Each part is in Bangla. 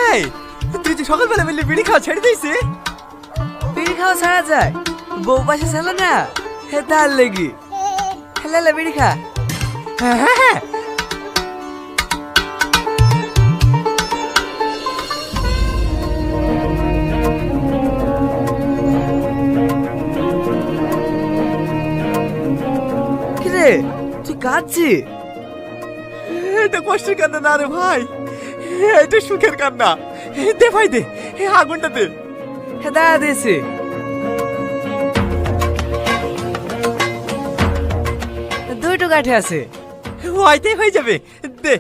এই তুই যে সকালবেলা বললি বিড়ি খাওয়া ছেড়ে দিয়েছি। বিড়ি খাওয়া ছাড়া যায়, বউ পাশে ছিল না, হে তার লেগে। হেলে বিড়ি খা। হ্যাঁ হ্যাঁ হ্যাঁ। কিরে তুই কাঁদছি? এটা কষ্টের কান্না না রে ভাই, এটা সুখের কান্না। দে ভাই দে, আগুনটা দে। হে দাঁড়া দিয়েছি। দুইটো কাঠে আছে। হয়তেই হয়ে যাবে, দে।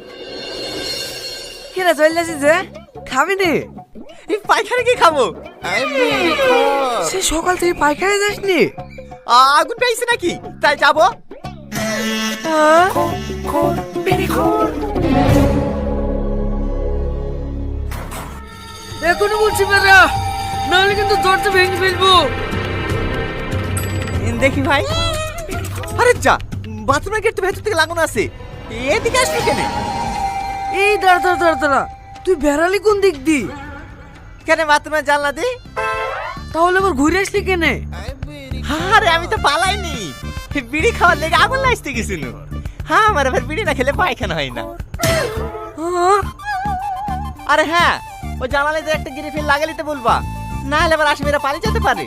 কিরে চলে আসিস যে, খাবি নি? পায়খানা কি খাবো? সে সকাল থেকে পায়খানা যাসনি? আগুন পেয়েছে নাকি তাই যাবো? এখনো বলছি বেরা, নাহলে কিন্তু দরজা ভেঙে ফেলবো। দেখি ভাই। আরে যা, বাথরুমের গেট তো ভেতর থেকে লাগানো আছে, এদিকে আসলি কেন? এই দাঁড়া দাঁড়া দাঁড়া দাঁড়া, তুই বেড়ালি কোন দিক দি? কেন বাথরুমের জানলা দে? তাহলে আবার ঘুরে আসলি কেনে? আরে আমি তো পালাইনি, বিড়ি খাওয়ার লেগে আগুন লাগতে গেছিল। হ্যাঁ, আমার আবার বিড়ি না খেলে পায়খানা হয় না। আরে হ্যাঁ, ওই জানালে যে একটা গিরিফিল লাগালে তো বলবা, না হলে আবার আসামিরা পালিয়ে যেতে পারে।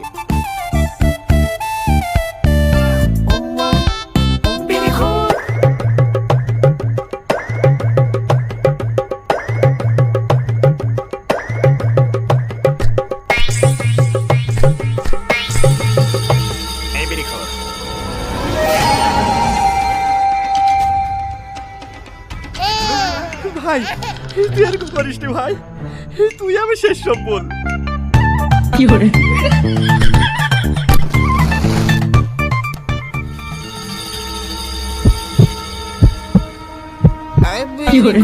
ভাই তুই এরকম করিস নি ভাই, তুই আমি শেষ সম্বল। কি করে? কি করে?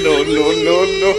No, no, no, no.